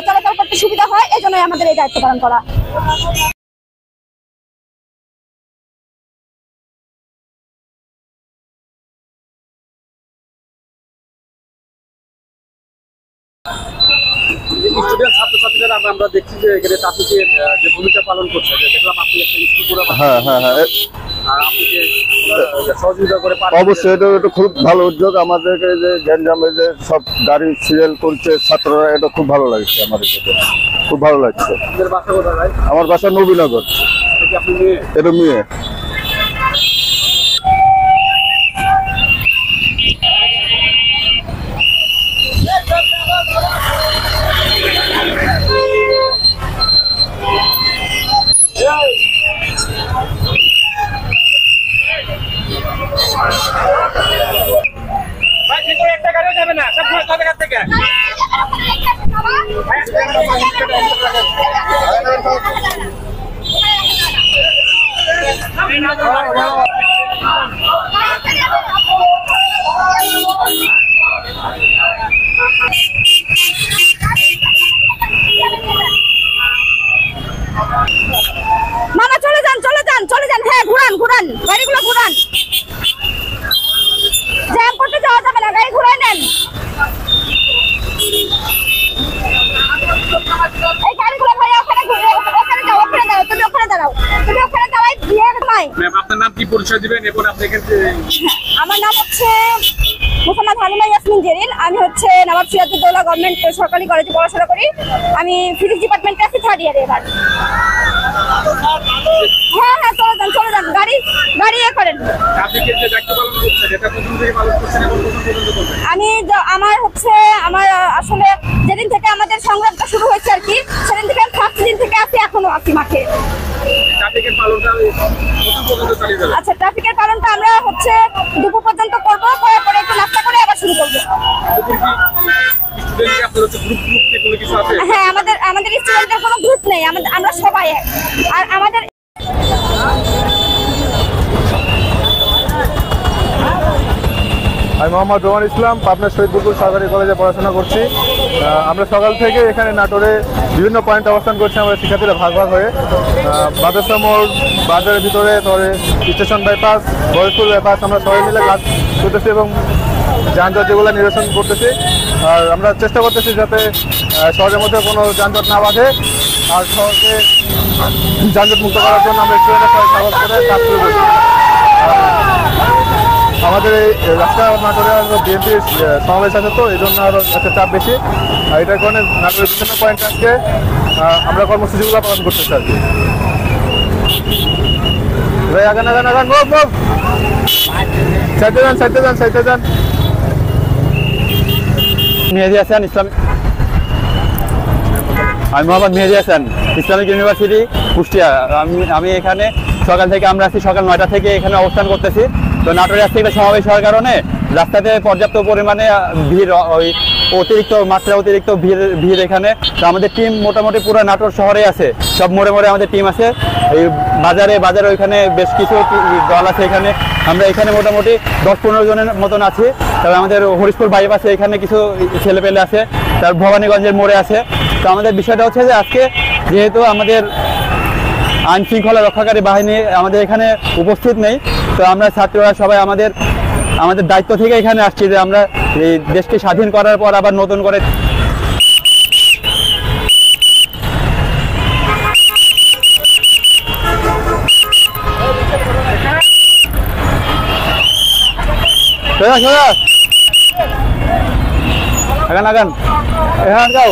চলাচল করতে সুবিধা হয়, এই জন্যই আমাদের এই দায়িত্ব পালন করা। স্টুডেন্ট ছাত্রছাত্রীরা আমরা দেখছি যে এখানে ট্রাফিকের যে ভূমিকা পালন করছে, দেখলাম আপনি একটা স্কুল করে আপনি যে সহযোগিতা করে অবশ্যই এটা খুব ভালো উদ্যোগ। আমাদেরকে যে গ্যাঞ্জামে যে সব গাড়ি সিরিয়াল করছে ছাত্ররা, এটা খুব ভালো লাগছে আমাদের কাছে, খুব ভালো লাগছে। বাসা কোথায় ভাই? আমার বাসা নবীনগর। আপনি মেয়ে? এটা মেয়ে। একটা গাড়িও যাবে না, সব থেকে মামা চলে যান চলে যান চলে যান। হ্যাঁ ঘুরান ঘুরান, গাড়িগুলো ঘুরান, জ্যাম করতে যাওয়া যাবে না, গাড়ি ঘুরাই নেন। এই গাড়িগুলো ভাই ওখানে ওখানে যাও, ওখানে দাঁড়াও, তুমি ওখানে দাঁড়াও, তুমি ওখানে দাঁড়াই দিয়ে ভাই। ম্যাম আপনার নাম কি, পরিচয় দিবেন এবং আপনি এখানে? আমার নাম হচ্ছে মোহাম্মদ হালিমা ইয়াসমিন জেরিন। আমি হচ্ছে নবাব সিরাজউদ্দৌলা গভর্নমেন্ট সরকারি কলেজে পড়াশোনা করি। আমি ফিজিক্স ডিপার্টমেন্টে আছি, 3rd ইয়ারে এবার। হ্যাঁ হ্যাঁ চলে যান চলে যান, গাড়ি গাড়ি করেন। আমি আমার হচ্ছে আমার আসলে যেদিন থেকে আমাদের সংগ্রামটা শুরু হয়েছে আর কি, সেদিন থেকে আমি 1st দিন থেকে আছি, এখনো আছি মাঠে। আচ্ছা ট্রাফিকের পালনটা আমরা হচ্ছে দুপুর পর্যন্ত করবো, করার পরে একটু নাস্তা করে আবার শুরু করবো। হ্যাঁ আমাদের স্টুডেন্টদের কোনো গ্রুপ নেই, আমরা সবাই এক। আর আমাদের আমি মোহাম্মদ রোমান ইসলাম, পাবনা শহীদ বুলবুল সরকারি কলেজে পড়াশোনা করছি। আমরা সকাল থেকে এখানে নাটোরে বিভিন্ন পয়েন্ট অবস্থান করছি আমরা শিক্ষার্থীরা ভাগ ভাগ হয়ে। বাদশা মোড়, বাজারের ভিতরে, তারপরে স্টেশন বাইপাস, বয়সপুর বাইপাস, আমরা সবাই মিলে কাজ করতেছি এবং যানজট যেগুলো নিরসন করতেছি। আর আমরা চেষ্টা করতেছি যাতে শহরের মধ্যে কোনো যানজট না বাঁধে, আর শহরকে যানজট মুক্ত করার জন্য আমরা স্টুডেন্টরা সবাই সাহস করে কাজ শুরু করছি। আমাদের এই রাস্তা নাটোরে বিএনপির সমাবেশ আছে, তো এই জন্য আরও একটা চাপ বেশি। আর এটার কারণে নাটোরের বিভিন্ন পয়েন্টে আজকে আমরা কর্মসূচিগুলো পালন করতেছি আর কি। আগান আগান আগান, মুভ মুভ, সাইডে যান সাইডে যান সাইডে যান। মেহেদি হাসান ইসলাম, আমি মোহাম্মদ মেহেদি হাসান, ইসলামিক ইউনিভার্সিটি কুষ্টিয়া। আমি এখানে সকাল থেকে আমরা আছি, সকাল 9টা থেকে এখানে অবস্থান করতেছি। তো নাটোরে আজকে একটা সমাবেশ হওয়ার কারণে রাস্তাতে পর্যাপ্ত পরিমাণে ভিড়, ওই অতিরিক্ত ভিড় এখানে। তো আমাদের টিম মোটামুটি পুরো নাটোর শহরে আছে, সব মোড়ে মোড়ে আমাদের টিম আছে। এই বাজারে ওইখানে বেশ কিছু দল আছে এখানে। আমরা এখানে মোটামুটি 10-15 জনের মতন আছি। তবে আমাদের হরিশপুর বাইপাসে এখানে কিছু ছেলেপেলে আছে, তার ভবানীগঞ্জের মোড়ে আছে। তো আমাদের বিষয়টা হচ্ছে যে আজকে যেহেতু আমাদের আইন শৃঙ্খলা রক্ষাকারী বাহিনী আমাদের এখানে উপস্থিত নেই, তো আমরা ছাত্ররা সবাই আমাদের দায়িত্ব থেকে এখানে আসছি যে আমরা এই দেশকে স্বাধীন করার পর আবার নতুন করে আগান আগান, এখানে যাও।